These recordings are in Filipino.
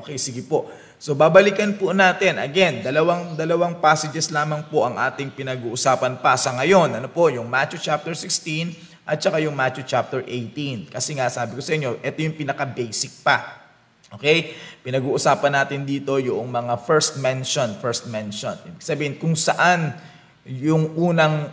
Okay, sige po. So babalikan po natin. Again, dalawang passages lamang po ang ating pinag-uusapan pa sa ngayon. Ano po? Yung Matthew chapter 16 at saka yung Matthew chapter 18. Kasi nga sabi ko sa inyo, ito yung pinaka-basic pa. Okay? Pinag-uusapan natin dito yung mga first mention. Ibig sabihin kung saan yung unang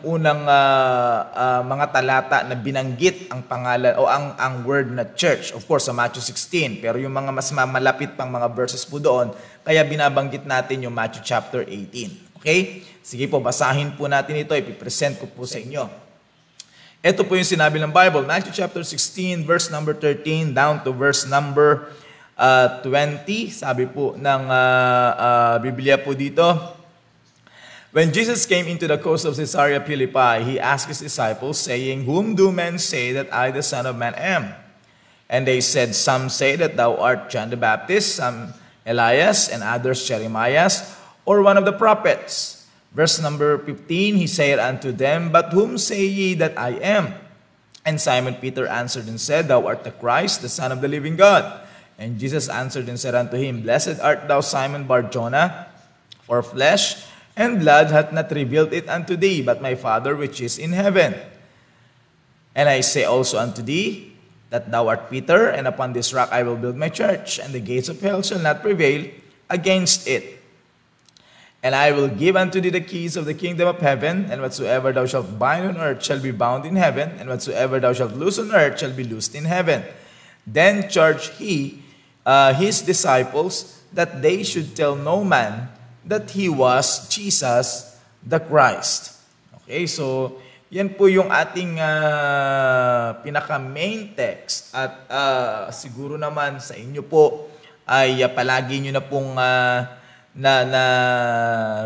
mga talata na binanggit ang pangalan o ang word na church, of course sa Matthew 16, pero yung mga mas malapit pang mga verses po doon, kaya binabanggit natin yung Matthew chapter 18. Okay? Sige po, basahin po natin ito, ipipresent ko po sa inyo. Ito po yung sinabi ng Bible, Matthew chapter 16 verse number 13 down to verse number 20. Sabi po ng Biblia po dito, when Jesus came into the coast of Caesarea Philippi, he asked his disciples, saying, whom do men say that I, the Son of Man, am? And they said, some say that thou art John the Baptist, some Elias, and others Jeremiah, or one of the prophets. Verse number 15, he said unto them, but whom say ye that I am? And Simon Peter answered and said, thou art the Christ, the Son of the living God. And Jesus answered and said unto him, blessed art thou, Simon Bar-Jonah, for flesh and blood hath not revealed it unto thee, but my Father which is in heaven. And I say also unto thee, that thou art Peter, and upon this rock I will build my church, and the gates of hell shall not prevail against it. And I will give unto thee the keys of the kingdom of heaven, and whatsoever thou shalt bind on earth shall be bound in heaven, and whatsoever thou shalt loose on earth shall be loosed in heaven. Then charged he his disciples that they should tell no man that he was Jesus the Christ. Okay, so yan po yung ating pinaka-main text. At siguro naman sa inyo po ay palagi nyo na pong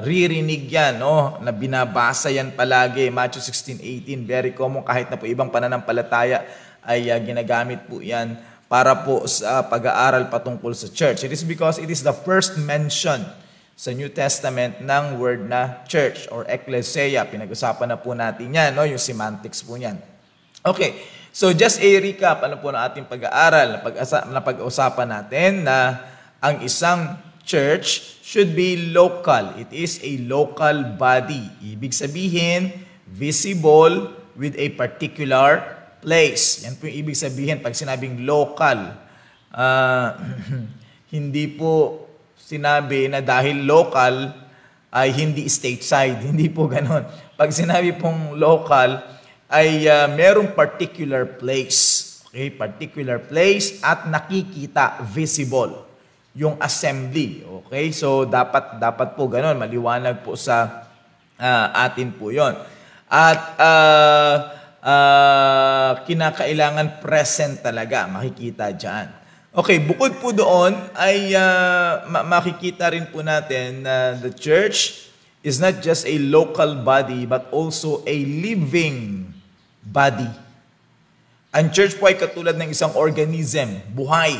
ririnig yan, no? Na binabasa yan palagi. Matthew 16:18, very common kahit na po ibang pananampalataya ay ginagamit po yan para po sa pag-aaral patungkol sa church. It is because it is the first mention sa New Testament ng word na church or ecclesia. Pinag-usapan na po natin yan, no? Yung semantics po yan. Okay, so just a recap, ano po na ating pag-aaral. Napag-usapan natin na ang isang church should be local. It is a local body. Ibig sabihin, visible with a particular place. Yan po yung ibig sabihin pag sinabing local. Hindi po sinabi na dahil local ay hindi stateside. Hindi po ganon. Pag sinabi pong local ay merong particular place. Okay? Particular place at nakikita, visible. Yung assembly. Okay? So dapat po ganon. Maliwanag po sa atin po yon. At kinakailangan present talaga, makikita dyan. Okay, bukod po doon ay makikita rin po natin na the church is not just a local body but also a living body. Ang church po ay katulad ng isang organism, buhay.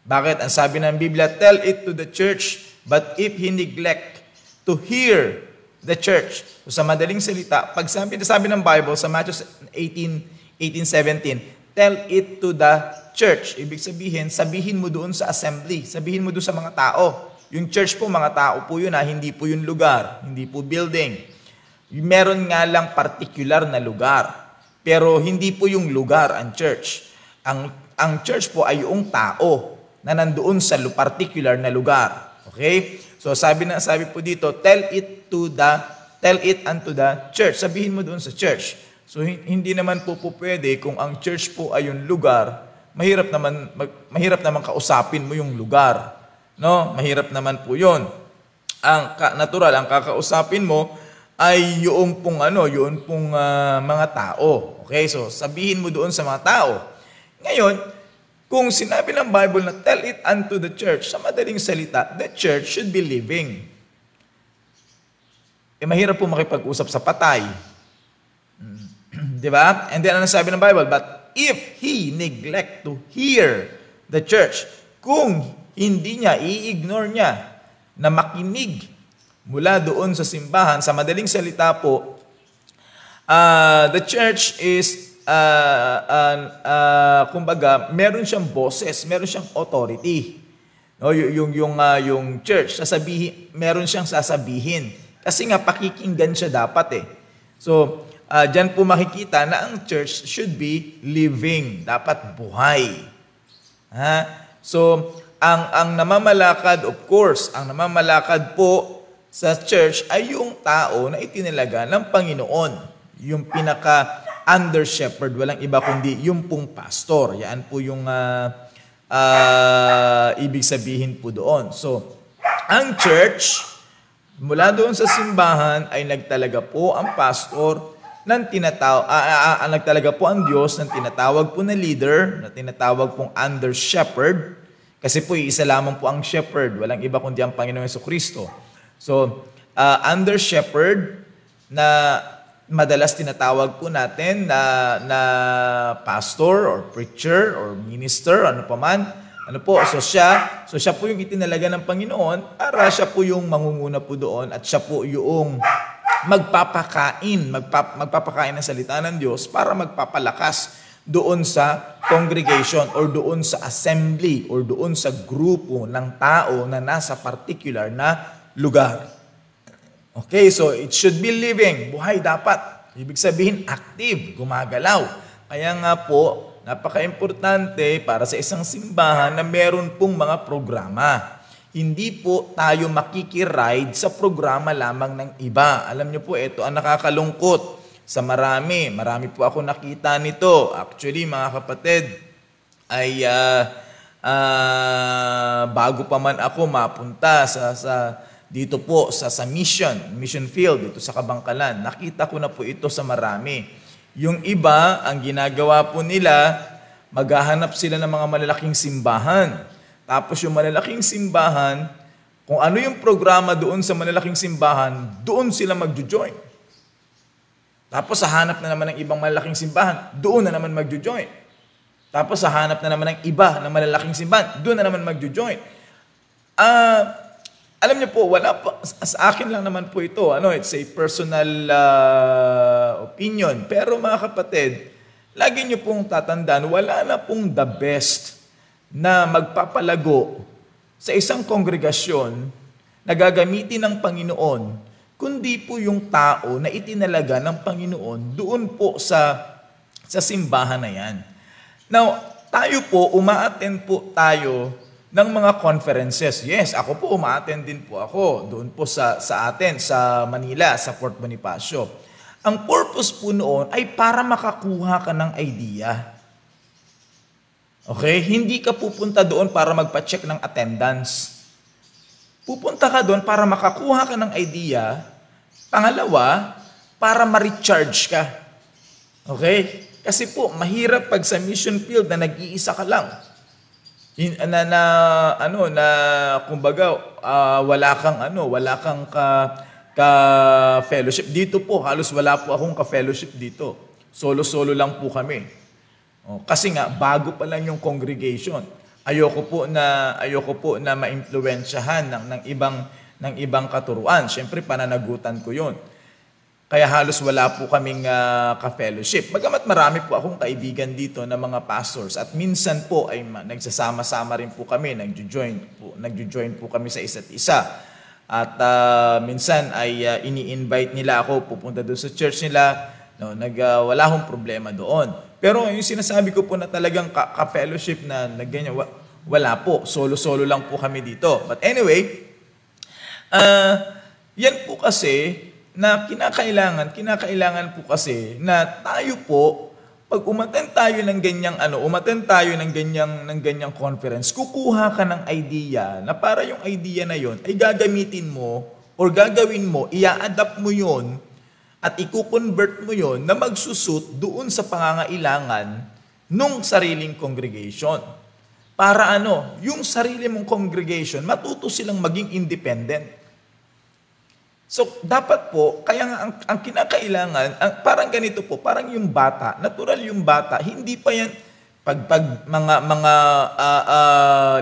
Bakit? Ang sabi ng Biblia, tell it to the church, but if he neglect to hear the church. So, sa madaling salita, pag sabi ng Bible sa Matthew 18:17, tell it to the church. Ibig sabihin, sabihin mo doon sa assembly, sabihin mo doon sa mga tao. Yung church po, mga tao po yun, hindi po yung lugar, hindi po building. Meron nga lang particular na lugar, pero hindi po yung lugar ang church. Ang church po ay yung tao na nandoon sa particular na lugar. Okay? So sabi po dito, tell it unto the church. Sabihin mo doon sa church. So hindi naman po pwede kung ang church po ay yung lugar, mahirap naman kausapin mo yung lugar. No? Mahirap naman po 'yon. Ang natural, ang kakausapin mo ay yung mga tao. Okay? So sabihin mo doon sa mga tao. Ngayon, kung sinabi ng Bible na tell it unto the church, sa madaling salita, the church should be living. Mahirap po makipag-usap sa patay. Diba? And then, ano sabi ng Bible? But if he neglect to hear the church, kung hindi niya, i-ignore niya na makinig mula doon sa simbahan, sa madaling salita po, the church is kumbaga, meron siyang boses, meron siyang authority. No, yung church, meron siyang sasabihin. Kasi nga pakikinggan siya dapat eh. So, diyan po makikita na ang church should be living, dapat buhay. So, ang namamalakad, of course, ang namamalakad po sa church ay yung tao na itinalaga ng Panginoon. Yung pinaka under shepherd, walang iba kundi yung pong pastor. Yan po yung ibig sabihin po doon. So, ang church, mula doon sa simbahan, ay nagtalaga po ang pastor ng nagtalaga po ang Diyos ng tinatawag po na leader, na tinatawag pong under shepherd, kasi po isa lamang po ang shepherd, walang iba kundi ang Panginoong Jesucristo. So, under shepherd na madalas tinatawag po natin na pastor or preacher or minister, ano pa man. So siya po yung itinalaga ng Panginoon para siya po yung mangunguna po doon at siya po yung magpapakain ng salita ng Diyos para magpapalakas doon sa congregation or doon sa assembly or doon sa grupo ng tao na nasa particular na lugar. Okay, so it should be living. Buhay dapat. Ibig sabihin, active, gumagalaw. Kaya nga po, napaka-importante para sa isang simbahan na meron pong mga programa. Hindi po tayo makikiride sa programa lamang ng iba. Alam niyo po, ito ang nakakalungkot sa marami. Marami po ako nakita nito. Actually, mga kapatid, ay bago pa man ako mapunta dito po sa mission field, dito sa Kabangkalan, nakita ko na po ito sa marami. Yung iba, ang ginagawa po nila, maghahanap sila ng mga malalaking simbahan. Tapos yung malalaking simbahan, kung ano yung programa doon sa malalaking simbahan, doon sila magjo-join. Tapos hahanap na naman ng ibang malalaking simbahan, doon na naman magjo-join. Tapos hahanap na naman ng iba na malalaking simbahan, doon na naman magjo-join. Alam niyo po, wala pa, sa akin lang naman po ito, it's a personal opinion. Pero mga kapatid, lagi niyo pong tatandaan, wala na pong the best na magpapalago sa isang kongregasyon na gagamitin ng Panginoon, kundi po yung tao na itinalaga ng Panginoon doon po sa simbahan na yan. Now, tayo po, uma-attend po tayo ng mga conferences. Yes, ako po, uma-attend din po ako doon po sa atin, sa Manila, sa Fort Bonifacio. Ang purpose po noon ay para makakuha ka ng idea. Okay? Hindi ka pupunta doon para magpa-check ng attendance. Pupunta ka doon para makakuha ka ng idea. Pangalawa, para ma-recharge ka. Okay? Kasi po, mahirap pag sa mission field na nag-iisa ka lang. Kumbaga, wala kang ka-fellowship. Dito po, halos wala po akong ka-fellowship dito. Solo-solo lang po kami. Kasi nga, bago pa lang yung congregation. Ayoko po na ma-impluwensyahan ng ibang katuruan. Siyempre, pananagutan ko yun. Kaya halos wala po kaming ka-fellowship. Bagamat marami po akong kaibigan dito na mga pastors at minsan po ay nagsasama-sama rin po kami, nagjo-join po kami sa isa't isa. At minsan ay ini-invite nila ako pupunta doon sa church nila. Wala akong problema doon. Pero yung sinasabi ko po na talagang ka-fellowship na ganyan, wala po. Solo-solo lang po kami dito. But anyway, yan po kasi na kinakailangan po kasi na tayo po, pag umattend tayo ng ganyang conference, kukuha ka ng idea na para yung idea na yon ay gagamitin mo or gagawin mo, ia-adapt mo yon at i-convert mo yon na magsusut doon sa pangangailangan nung sariling congregation. Para yung sarili mong congregation, matuto silang maging independent. So, dapat po, kaya nga ang kinakailangan, parang ganito po, parang yung bata, natural yung bata, hindi pa yan, pag mga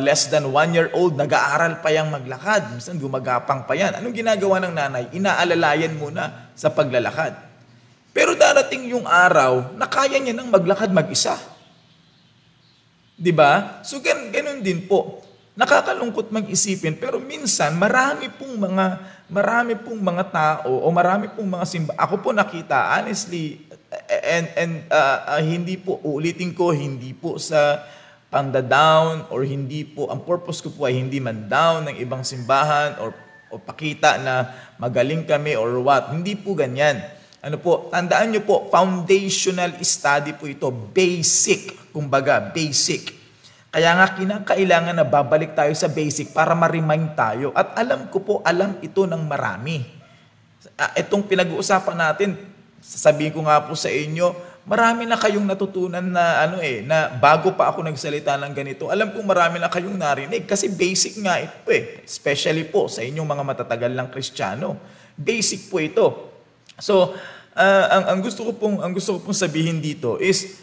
less than 1 year old, nag-aaral pa yang maglakad, minsan gumagapang pa yan. Anong ginagawa ng nanay? Inaalalayan muna sa paglalakad. Pero darating yung araw, na kaya niya nang maglakad mag-isa. Diba? So, ganun din po. nakakalungkot mag-isipin, pero minsan marami pong mga tao o marami pong mga simba. Ako po nakita, honestly, hindi po, uulitin ko, hindi po sa panda-down or hindi po, ang purpose ko po ay hindi man down ng ibang simbahan o pakita na magaling kami or what. Hindi po ganyan. Ano po, tandaan nyo po, foundational study po ito, basic, kumbaga, basic. Kaya nga kinakailangan na babalik tayo sa basic para ma-remind tayo. At alam ko po, alam ito ng marami. Itong pinag-uusapan natin, sasabihin ko nga po sa inyo, marami na kayong natutunan na na bago pa ako nagsalita ng ganito. Alam kong marami na kayong narinig kasi basic nga ito Especially po sa inyong mga matatagal lang Kristiyano. Basic po ito. So, ang gusto ko pong sabihin dito is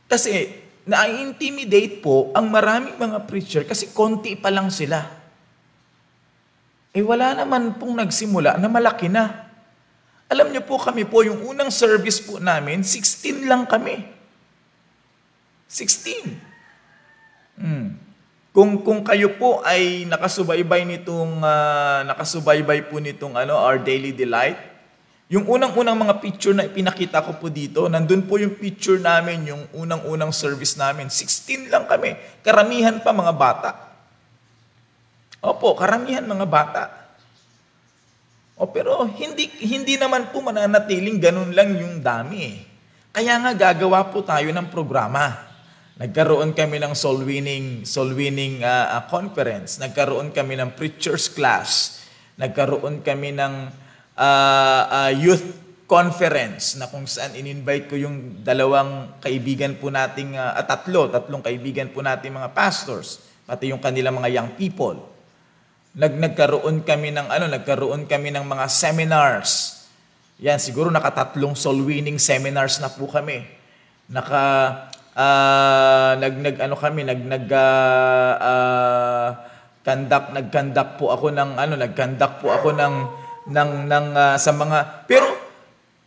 kasi na-intimidate po ang maraming mga preacher kasi konti pa lang sila. Wala naman pong nagsimula na malaki na. Alam niyo po kami po, yung unang service po namin, 16 lang kami. 16. Kung kayo po ay nakasubaybay po nitong Our Daily Delight, yung unang-unang mga picture na ipinakita ko po dito, nandun po yung picture namin, yung unang-unang service namin. 16 lang kami. Karamihan pa mga bata. Opo, karamihan mga bata. Pero hindi naman po mananatiling ganun lang yung dami. Kaya nga gagawa po tayo ng programa. Nagkaroon kami ng soul winning conference. Nagkaroon kami ng preacher's class. Nagkaroon kami ng youth conference na kung saan in-invite ko yung tatlong kaibigan po nating mga pastors, pati yung kanilang mga young people. Nagkaroon kami ng mga seminars. Yan, siguro nakatatlong soul winning seminars na po kami. Nag-conduct po ako sa mga, pero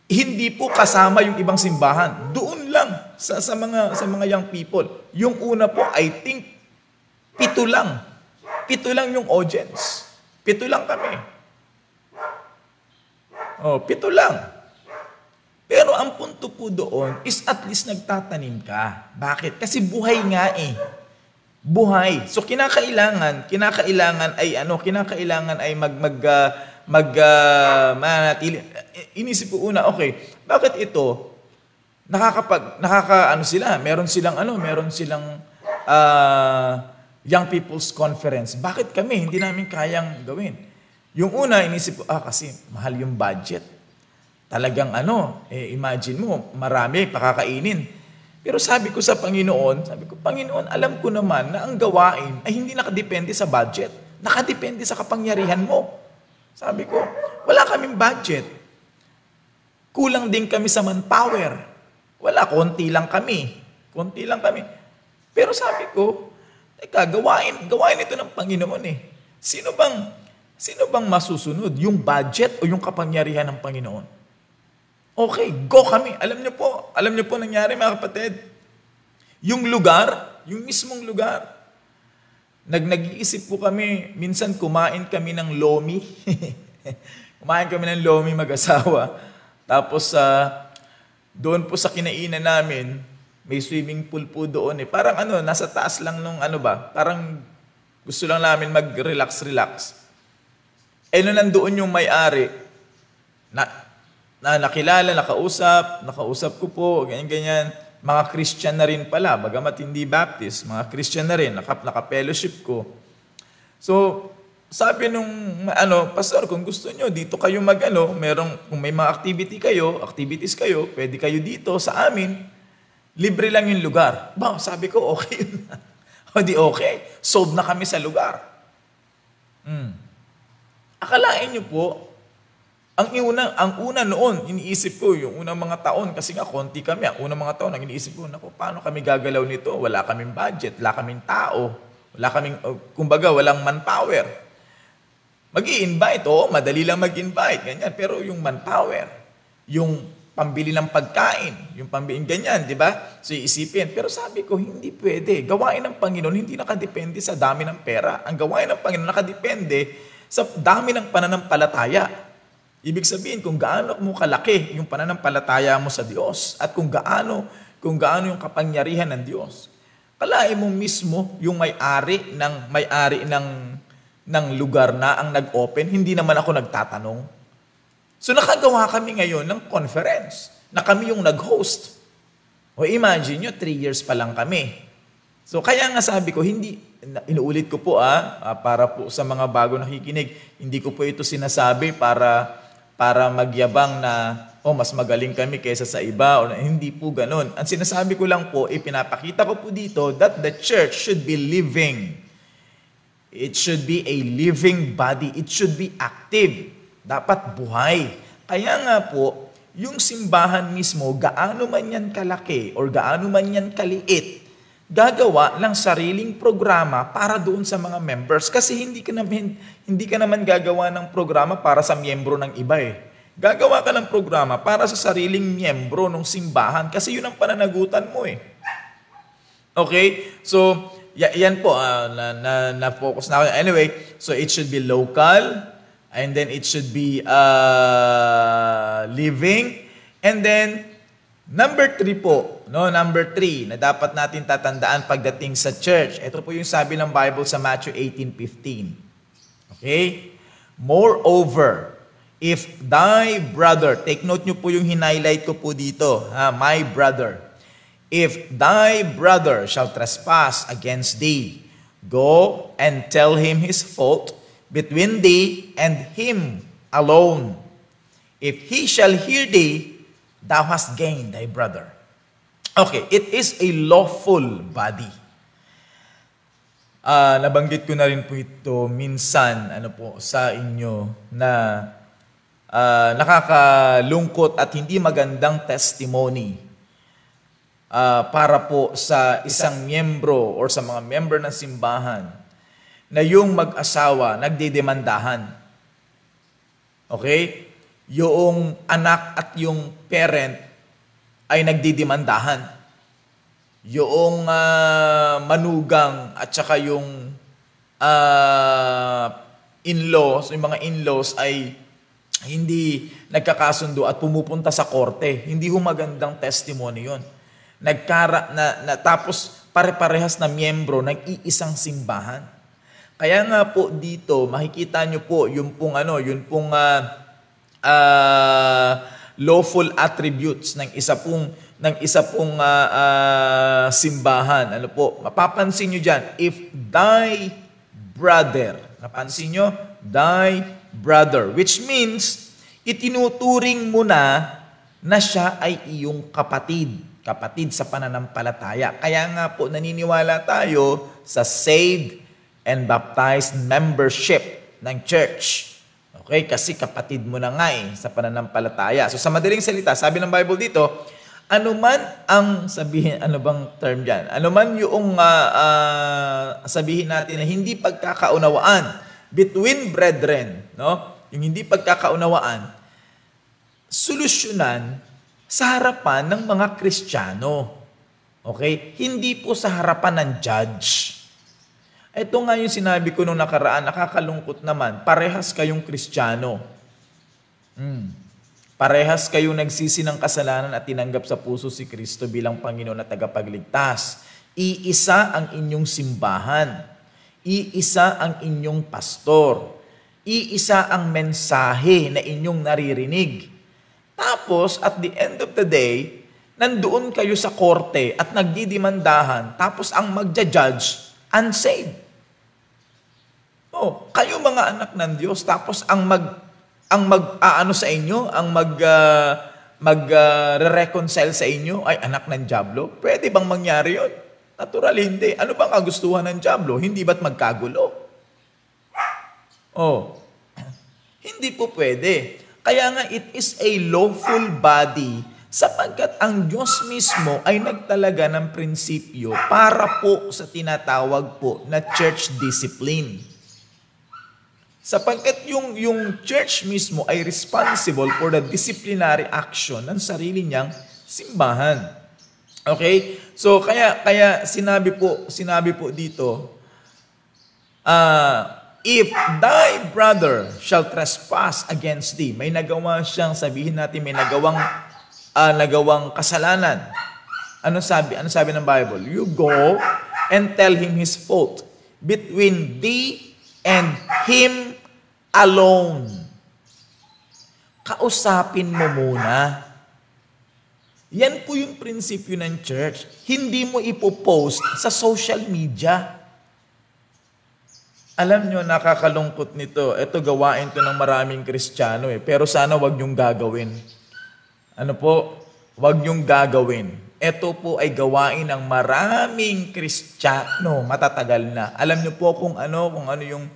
hindi po kasama yung ibang simbahan. Doon lang sa mga young people. Yung una po, I think 7 lang. 7 lang yung audience. 7 lang kami. 7 lang. Pero ang punto po doon is at least nagtatanim ka. Bakit? Kasi buhay nga Buhay. So kinakailangan ay manatili. Inisip ko una, okay, bakit ito meron silang Young People's Conference. Bakit kami? Hindi namin kayang gawin. Yung una, inisip ko, kasi mahal yung budget. Talagang imagine mo, marami, pakakainin. Pero sabi ko sa Panginoon, Panginoon, alam ko naman na ang gawain ay hindi nakadepende sa budget. Nakadepende sa kapangyarihan mo. Sabi ko, wala kaming budget. Kulang din kami sa manpower. Konti lang kami. Pero sabi ko, gawain ito ng Panginoon Sino bang masusunod? Yung budget o yung kapangyarihan ng Panginoon? Okay, go kami. Alam niyo po nangyari mga kapatid. Yung mismong lugar. Nag-iisip po kami, minsan kumain kami ng lomi. Mag-asawa. Tapos doon po sa kinainan namin, may swimming pool po doon Parang nasa taas lang nung parang gusto lang namin mag-relax. Nung nandoon yung may-ari, na nakilala, nakausap ko po, ganyan. Mga Christian na rin pala, bagamat hindi Baptist, mga Christian na rin, naka-fellowship ko. So, sabi nung, Pastor, kung gusto nyo, dito kayo kung may mga activities kayo, pwede kayo dito sa amin, libre lang yung lugar. Sabi ko, okay yun na. Di okay. Sold na kami sa lugar. Akalain nyo po, ang una noon, iniisip ko, yung unang mga taon, kasi nga konti kami, ang unang mga taon, ang iniisip ko, paano kami gagalaw nito? Wala kaming budget, wala kaming tao, walang manpower. Mag-i-invite, madali lang mag-invite, ganyan. Pero yung manpower, yung pambili ng pagkain, yung pambili ganyan, di ba? So iisipin. Pero sabi ko, hindi pwede. Gawain ng Panginoon hindi nakadepende sa dami ng pera. Ang gawain ng Panginoon nakadepende sa dami ng pananampalataya. Ibig sabihin, kung gaano mo kalaki yung pananampalataya mo sa Diyos at kung gaano yung kapangyarihan ng Diyos. Kalahin mo mismo yung may-ari ng lugar na ang nag-open, hindi naman ako nagtatanong. So nakagawa kami ngayon ng conference na kami yung nag-host. O imagine nyo, 3 years pa lang kami. So kaya nga sabi ko, inuulit ko po para po sa mga bago nakikinig, hindi ko po ito sinasabi para magyabang na, mas magaling kami kaysa sa iba. Hindi po ganun. Ang sinasabi ko lang po, ipinapakita ko po dito that the church should be living. It should be a living body. It should be active. Dapat buhay. Kaya nga po, yung simbahan mismo, gaano man yan kalaki or gaano man yan kaliit, gagawa ng sariling programa para doon sa mga members. Kasi hindi ka naman gagawa ng programa para sa miyembro ng iba eh. Gagawa ka ng programa para sa sariling miyembro ng simbahan kasi yun ang pananagutan mo eh. Okay? So, yan po, na-focus na ako. Anyway, so it should be local. And then it should be living. And then, number 3 po. Number 3 na dapat natin tatandaan pagdating sa church. Ito po yung sabi ng Bible sa Matthew 18:15. Okay? Moreover, if thy brother, take note nyo po yung highlight ko po dito, my brother. If thy brother shall trespass against thee, go and tell him his fault between thee and him alone. If he shall hear thee, thou hast gained thy brother. Okay, it is a lawful body. Nabanggit ko na rin po ito minsan sa inyo na nakakalungkot at hindi magandang testimony para po sa isang miyembro or sa mga member ng simbahan na yung mag-asawa nagdidemandahan. Okay? Yung anak at yung parent ay nagdidemandahan. Yung manugang at saka yung in-laws, yung mga in-laws ay hindi nagkakasundo at pumupunta sa korte. Hindi humagandang testimony yun. Tapos pare-parehas na miyembro ng iisang simbahan. Kaya nga po dito, makikita nyo po yung pong lawful attributes ng isa pong simbahan. Mapapansin nyo dyan, if thy brother, napansin nyo? Thy brother, which means, itinuturing mo na siya ay iyong kapatid sa pananampalataya. Kaya nga po, naniniwala tayo sa saved and baptized membership ng church. Okay? Kasi kapatid mo na nga sa pananampalataya. So sa madaling salita, sabi ng Bible dito, anuman ang sabihin, ano bang term dyan? Anuman yung sabihin natin na hindi pagkakaunawaan between brethren, yung hindi pagkakaunawaan, solusyonan sa harapan ng mga Kristiyano. Okay? Hindi po sa harapan ng judge. Ito nga yung sinabi ko nung nakaraan, nakakalungkot naman, parehas kayong Kristiyano. Parehas kayong nagsisi ng kasalanan at tinanggap sa puso si Kristo bilang Panginoon at tagapagligtas. Iisa ang inyong simbahan. Iisa ang inyong pastor. Iisa ang mensahe na inyong naririnig. Tapos, at the end of the day, nandoon kayo sa korte at nagdidimandahan, tapos ang magja-judge, unsaved. Kayo mga anak ng Diyos, tapos ang mag-aano sa inyo, ang mag-reconcile sa inyo ay anak ng dyablo. Pwede bang mangyari yun? Natural, hindi. Ano bang kagustuhan ng dyablo? Hindi ba't magkagulo? Hindi po pwede. Kaya nga, it is a lawful body sapagkat ang Diyos mismo ay nagtalaga ng prinsipyo para po sa tinatawag po na church discipline. Sapagkat yung church mismo ay responsible for the disciplinary action ng sarili niyang simbahan. Okay? So kaya sinabi po dito, if thy brother shall trespass against thee, may nagawa siyang, sabihin natin, may nagawang kasalanan. Ano sabi ng Bible? You go and tell him his fault between thee and him alone. Kausapin mo muna. Yan po yung prinsipyo ng church. Hindi mo ipopost sa social media. Alam nyo, nakakalungkot nito. Ito, gawain to ng maraming Kristiyano pero sana wag nyong gagawin. Ano po? Wag nyong gagawin. Ito po ay gawain ng maraming Kristiyano, matatagal na. Alam niyo po kung ano yung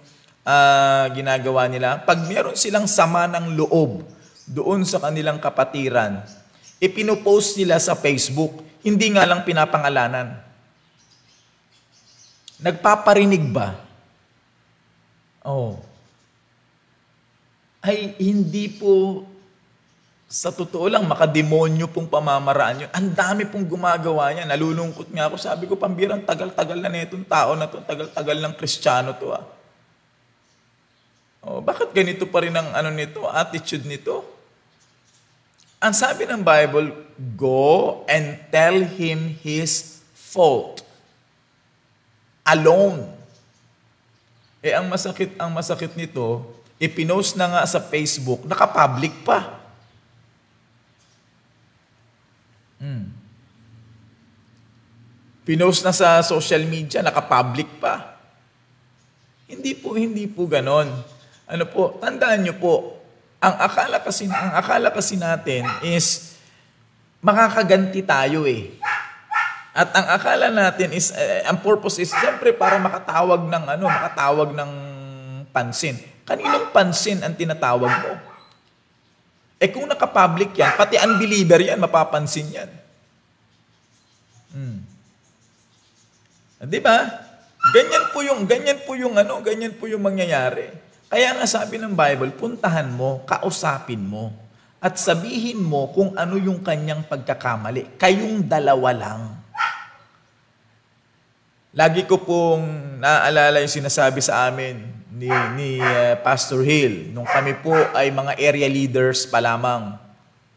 ginagawa nila. Pag meron silang sama ng loob doon sa kanilang kapatiran, ipinopost nila sa Facebook, hindi nga lang pinapangalanan. Nagpaparinig ba? Ay, hindi po. Sa totoo lang, makademonyo pong pamamaraan yun. Ang dami pong gumagawa yan. Nalulungkot nga ako. Sabi ko, pambirang tagal-tagal na itong tao na to. Tagal-tagal ng Kristiyano to. Bakit ganito pa rin ang attitude nito? Ang sabi ng Bible, go and tell him his fault. Alone. Ang masakit nito, ipinost na nga sa Facebook, nakapublic pa. Pinost na sa social media, naka-public pa. Hindi po ganon. Tandaan nyo po, ang akala kasi natin is makakaganti tayo At ang akala natin is, ang purpose is siyempre para makatawag ng pansin. Kaninong pansin ang tinatawag mo? Kung naka-public yan, pati unbeliever yan, mapapansin yan. Di ba? Ganyan po yung mangyayari. Kaya nga sabi ng Bible, puntahan mo, kausapin mo, at sabihin mo kung ano yung kanyang pagkakamali. Kayong dalawa lang. Lagi ko pong naaalala yung sinasabi sa amin ni Pastor Hill, nung kami po ay mga area leaders pa lamang.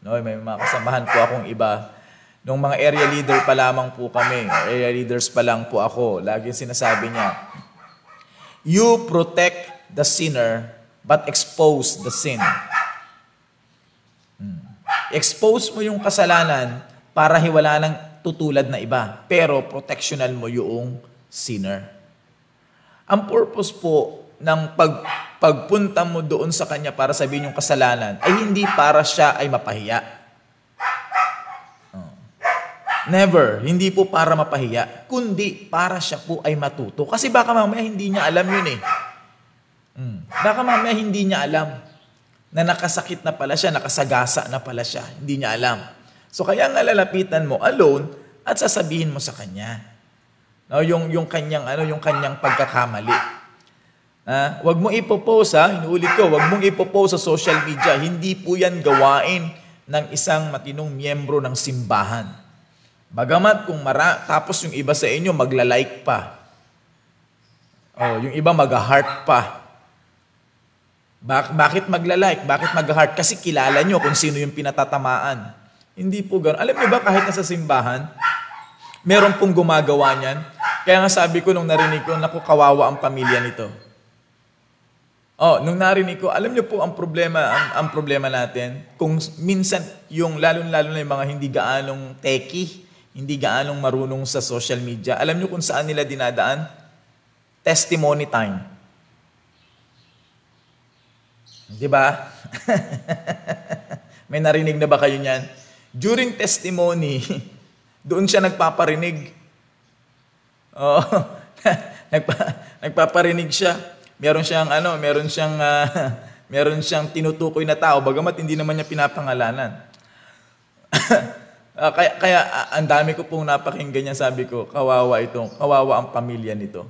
May mga kasamahan po akong iba. Nung mga area leader pa lamang po kami, area leaders pa lang po ako, laging sinasabi niya, you protect the sinner, but expose the sin. Expose mo yung kasalanan para hiwala ng tutulad na iba, pero protectionan mo yung sinner. Ang purpose po ng pagpunta mo doon sa kanya para sabihin yung kasalanan ay hindi para siya ay mapahiya. Never. Hindi po para mapahiya, kundi para siya po ay matuto. Kasi baka mamaya hindi niya alam yun Baka mamaya hindi niya alam na nakasakit na pala siya, nakasagasa na pala siya. Hindi niya alam. So kaya nga lalapitan mo alone at sasabihin mo sa kanya. Yung kanyang pagkakamali. Wag mo ipopost inuulit ko, wag mong ipopost sa social media. Hindi po yan gawain ng isang matinong miyembro ng simbahan. Bagamat tapos yung iba sa inyo magla-like pa. Yung iba mag-heart pa. Bakit magla-like? Bakit mag-heart? Kasi kilala nyo kung sino yung pinatatamaan. Hindi po gano'n. Alam niyo ba kahit nasa simbahan, meron pong gumagawa niyan? Kaya nga sabi ko nung narinig ko, naku, kawawa ang pamilya nito. Nung narinig ko, alam niyo po ang problema natin, kung minsan lalo na yung mga hindi gaanong techie, hindi gaanong marunong sa social media. Alam niyo kung saan nila dinadaan? Testimony time. Di ba? May narinig na ba kayo niyan? During testimony, doon siya nagpaparinig. Nagpaparinig siya. Meron siyang tinutukoy na tao, bagamat hindi naman niya pinapangalanan. Kaya ang dami ko pong napakinggan niya, sabi ko, kawawa ang pamilya nito.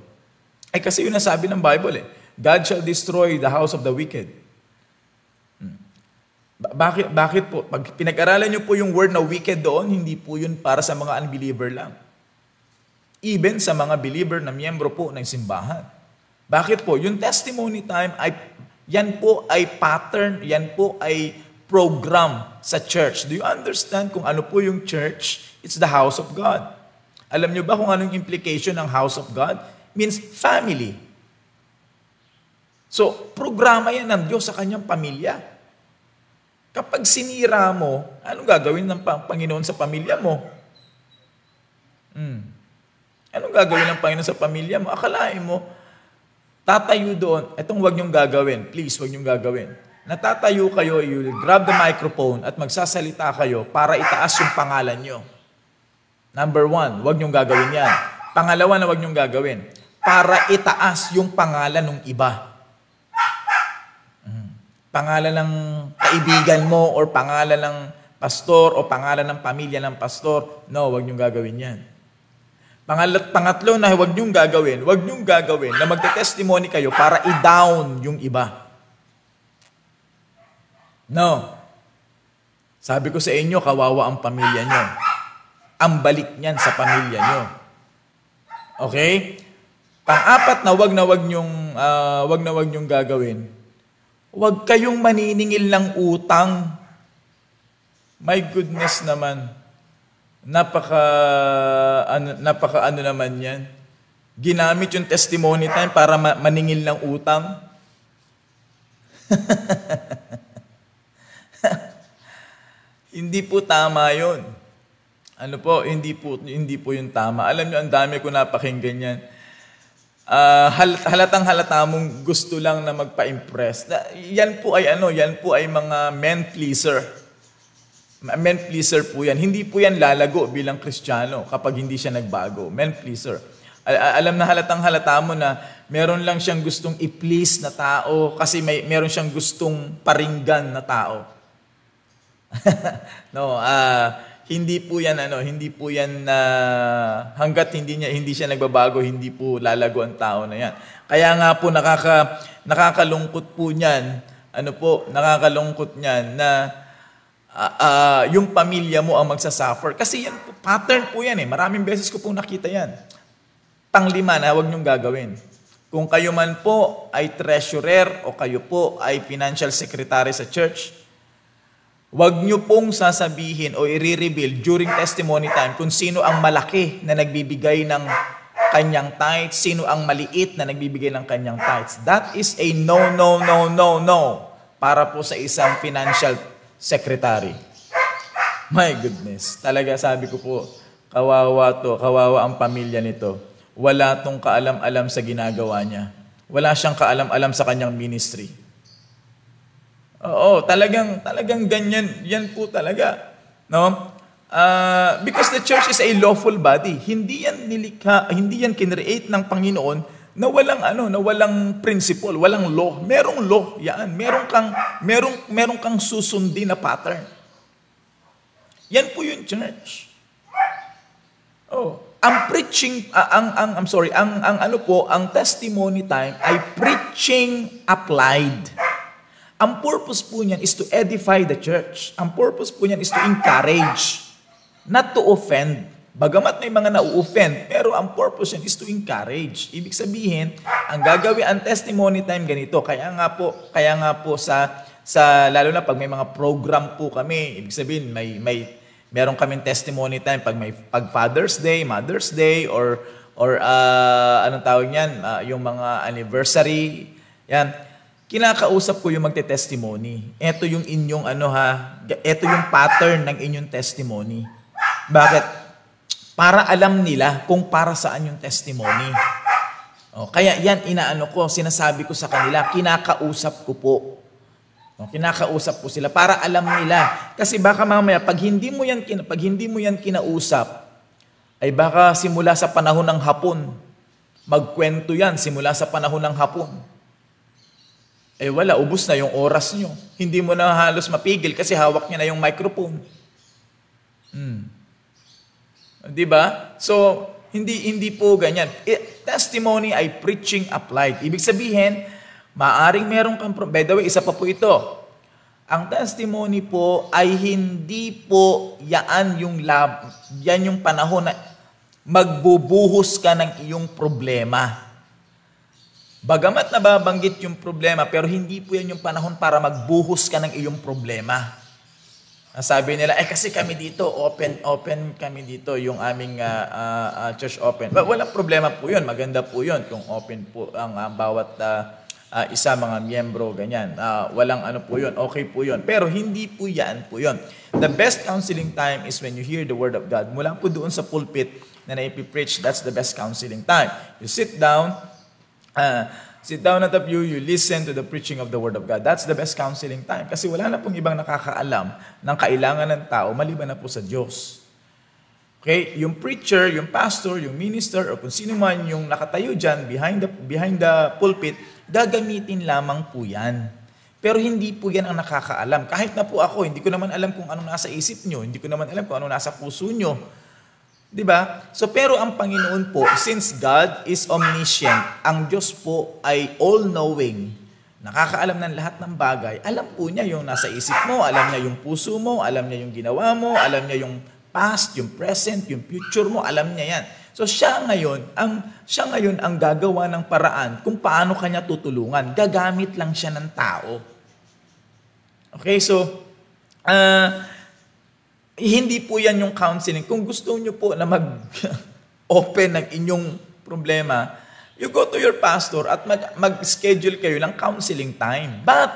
Kasi yun ang sabi ng Bible God shall destroy the house of the wicked. Bakit po? Pag pinag-aralan niyo po yung word na wicked doon, hindi po yun para sa mga unbeliever lang. Even sa mga believer na miyembro po ng simbahan. Bakit po? Yung testimony time, yan po ay pattern, yan po ay program sa church. Do you understand kung ano po yung church? It's the house of God. Alam niyo ba kung anong implication ng house of God? Means family. So, programa yan ng Diyos sa kanyang pamilya. Kapag sinira mo, anong gagawin ng Panginoon sa pamilya mo? Anong gagawin ng Panginoon sa pamilya mo? Akalain mo, tatayo doon, etong huwag niyong gagawin. Please, huwag niyong gagawin. Natatayo kayo, you will grab the microphone at magsasalita kayo para itaas yung pangalan niyo. Number 1, huwag niyong gagawin yan. Pangalawa na huwag niyong gagawin, para itaas yung pangalan ng iba. Pangalan ng kaibigan mo or pangalan ng pastor o pangalan ng pamilya ng pastor. No, huwag niyong gagawin yan. Pangatlo na huwag niyong gagawin na magte-testimony kayo para i-down yung iba. No. Sabi ko sa inyo, kawawa ang pamilya niyo. Ang balik niyan sa pamilya niyo. Okay? Pang-apat na wag niyong gagawin. Huwag kayong maniningil ng utang. My goodness naman. Napaka naman yan. Ginamit yung testimony time para maningil ng utang. Hindi po tama yun. Ano po, hindi po yung tama. Alam niyo, ang dami ko napakinggan yan. Halatang-halata mong gusto lang na magpa-impress. Yan po ay mga men pleaser. Men pleaser po yan. Hindi po yan lalago bilang Kristiyano kapag hindi siya nagbago. Men pleaser. Alam na halatang-halata mo na meron lang siyang gustong i-please na tao kasi meron siyang gustong paringgan na tao. No, hindi po yan hangga't hindi siya nagbabago, hindi po lalago ang tao na yan. Kaya nga po nakakalungkot po niyan, nakakalungkot niyan na yung pamilya mo ang magsasuffer. Kasi yan po, pattern po yan eh. Maraming beses ko pong nakita yan. Panglima na huwag niyong gagawin. Kung kayo man po ay treasurer o kayo po ay financial secretary sa church, huwag niyo pong sasabihin o i-reveal during testimony time kung sino ang malaki na nagbibigay ng kanyang tithes, sino ang maliit na nagbibigay ng kanyang tithes. That is a no para po sa isang financial secretary. My goodness. Talaga sabi ko po, kawawa ang pamilya nito. Wala tong kaalam-alam sa ginagawa niya. Wala siyang kaalam-alam sa kanyang ministry. Oo, talagang ganyan. Yan po talaga. No? Because the church is a lawful body. Hindi yan nilikha, hindi yan kinreate ng Panginoon na walang principle, walang law. Merong law, yan. Meron kang susundin na pattern. Yan po yung church. Oh, ang preaching ang testimony time ay preaching applied. Ang purpose po niyan is to edify the church. Ang purpose po niyan is to encourage, not to offend. Bagamat may mga na-offend, pero ang purpose niyan is to encourage. Ibig sabihin, ang gagawin ang testimony time ganito. Kaya nga po sa lalo na pag may mga program po kami, ibig sabihin meron kaming testimony time pag Father's Day, Mother's Day or anong tawag niyan, yung mga anniversary. Yan. Kinakausap ko yung magte-testimony. Ito yung inyong ito yung pattern ng inyong testimony. Bakit? Para alam nila kung para saan yung testimony. Kaya yan sinasabi ko sa kanila, kinakausap ko po. Kinakausap ko sila para alam nila. Kasi baka mamaya pag hindi mo yan kinausap, ay baka simula sa panahon ng Hapon. Magkwento yan simula sa panahon ng Hapon. Wala, ubos na yung oras nyo. Hindi mo na halos mapigil kasi hawak niya na yung microphone. Diba? So, hindi po ganyan. Testimony ay preaching applied. Ibig sabihin, Maaring meron kang by the way, isa pa po ito. Ang testimony po ay hindi po yan yung panahon na magbubuhos ka ng iyong problema. Bagamat nababanggit yung problema, pero hindi po yan yung panahon para magbuhos ka ng iyong problema. Sabi nila, kasi kami dito, open kami dito, yung aming church open. Walang problema po yun, maganda po yun kung open po ang bawat isa mga miyembro, ganyan. Walang ano po yun, okay po yun. Pero hindi po yan po yun. The best counseling time is when you hear the Word of God. Mula po doon sa pulpit na naipipreach, that's the best counseling time. You sit down at the pew, you listen to the preaching of the Word of God. That's the best counseling time. Kasi wala na pong ibang nakakaalam ng kailangan ng tao, maliban na po sa Diyos. Okay? Yung preacher, yung pastor, yung minister, o kung sino man yung nakatayo dyan behind the pulpit, gagamitin lamang po yan. Pero hindi po yan ang nakakaalam. Kahit na po ako, hindi ko naman alam kung anong nasa isip nyo, hindi ko naman alam kung anong nasa puso nyo. Diba? So, pero ang Panginoon po, since God is omniscient, ang Diyos po ay all-knowing, nakakaalam ng lahat ng bagay, alam po niya yung nasa isip mo, alam niya yung puso mo, alam niya yung ginawa mo, alam niya yung past, yung present, yung future mo, alam niya yan. So, siya ngayon ang gagawa ng paraan kung paano kanya tutulungan. Gagamit lang siya ng tao. Okay, so, hindi po yan yung counseling. Kung gusto nyo po na mag-open ng inyong problema, you go to your pastor at mag-schedule kayo ng counseling time. But,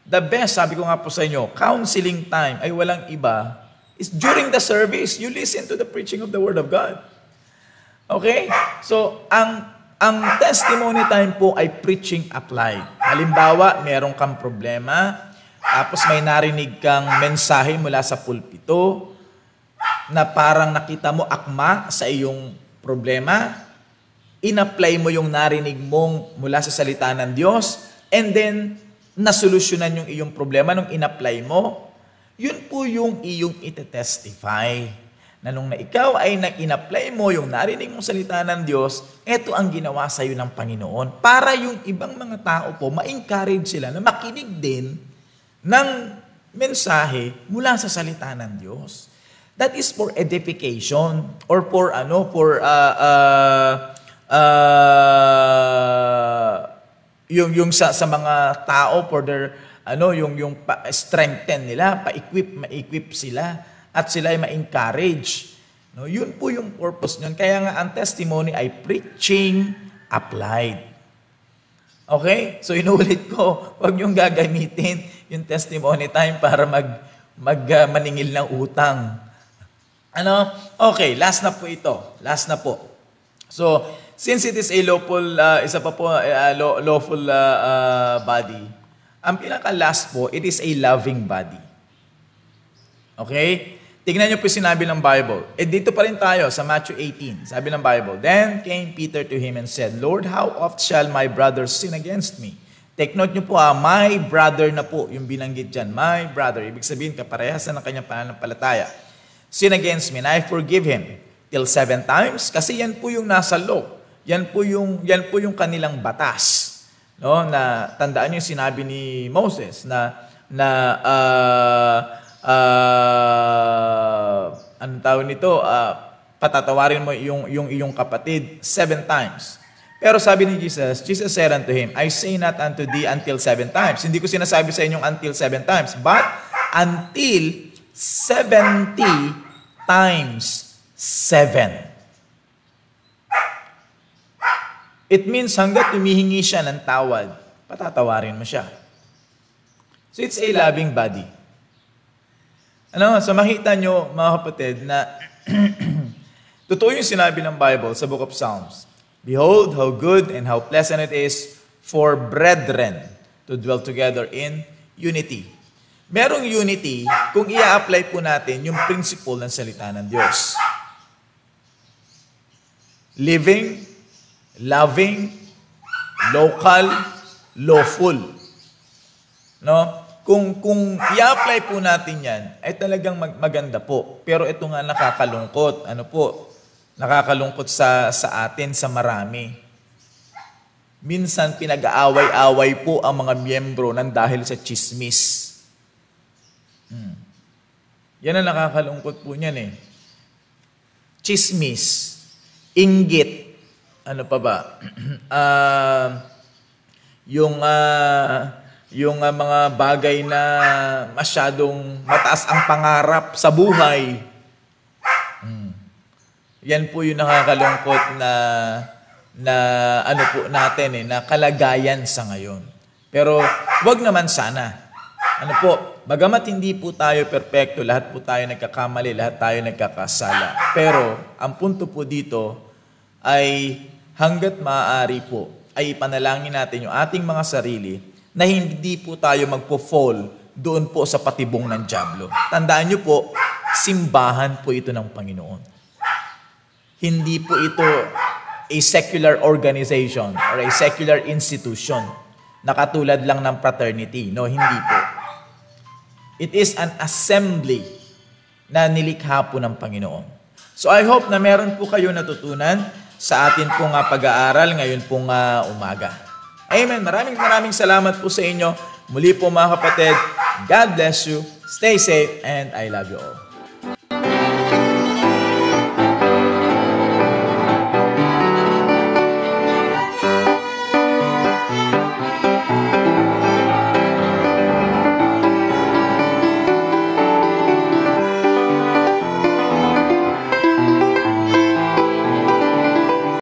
the best, sabi ko nga po sa inyo, counseling time ay walang iba, is during the service, you listen to the preaching of the Word of God. Okay? So, ang testimony time po ay preaching applied. Halimbawa, meron kang problema, tapos may narinig kang mensahe mula sa pulpito na parang nakita mo akma sa iyong problema, in-apply mo yung narinig mong mula sa salita ng Diyos, and then nasolusyonan yung iyong problema nung in-apply mo, yun po yung iyong itetestify. Na nung na ikaw ay in-apply mo yung narinig mong salita ng Diyos, eto ang ginawa sa iyo ng Panginoon. Para yung ibang mga tao po, ma-encourage sila na makinig din ng mensahe mula sa salita ng Diyos. That is for edification or for yung sa mga tao for their yung strengthen nila, ma-equip sila at sila ay ma-encourage. No, yun po yung purpose niyon. Kaya nga ang testimony ay preaching applied. Okay? So inulit ko, huwag niyong gagamitin yung testimony time para maningil ng utang. Okay, last na po ito. Last na po. So, since it is a lawful, lawful body, ang pinaka-last po, it is a loving body. Okay? Tignan niyo po sinabi ng Bible. Dito pa rin tayo sa Matthew 18. Sabi ng Bible, Then came Peter to him and said, Lord, how oft shall my brother sin against me? Take note niyo po, my brother na po, yung binanggit dyan, my brother. Ibig sabihin, kaparehasan ng kanyang pananampalataya. Sin against me, and I forgive him till 7 times. Kasi yan po yung nasa law. Yan po yung kanilang batas. No? Na, tandaan niyo yung sinabi ni Moses anong tawag nito? Patatawarin mo yung iyong kapatid 7 times. Pero sabi ni Jesus said unto him, I say not unto thee until 7 times. Hindi ko sinasabi sa inyong until 7 times, but until 70 times 7. It means hanggat tumihingi siya ng tawad, patatawarin mo siya. So it's a loving body. So makita nyo, mga kapatid, na totoo yung sinabi ng Bible sa Book of Psalms. Behold, how good and how pleasant it is for brethren to dwell together in unity. Merong unity kung i-apply po natin yung principle ng salita ng Diyos. Living, loving, local, lawful. No? Kung i-apply po natin yan, ay talagang maganda po. Pero ito nga nakakalungkot. Nakakalungkot sa atin, sa marami. Minsan pinag-aaway-away po ang mga miyembro ng dahil sa chismis. Yan ang nakakalungkot po niyan eh. Chismis, inggit, ano pa ba? Yung mga bagay na masyadong mataas ang pangarap sa buhay. Yan po yung nakakalungkot na ano po natin na kalagayan sa ngayon. Pero wag naman sana. Ano po, bagamat hindi po tayo perpekto, lahat po tayo nagkakamali, lahat tayo nagkakasala. Pero ang punto po dito ay hanggat maaari po ay ipanalangin natin yung ating mga sarili na hindi po tayo magpo-fall doon po sa patibong ng dyablo. Tandaan nyo po, simbahan po ito ng Panginoon. Hindi po ito a secular organization or a secular institution na katulad lang ng fraternity. No, hindi po. It is an assembly na nilikha po ng Panginoon. So I hope na meron po kayo natutunan sa atin pong pag-aaral ngayon pong umaga. Amen. Maraming salamat po sa inyo. Muli po mga kapatid, God bless you, stay safe, and I love you all.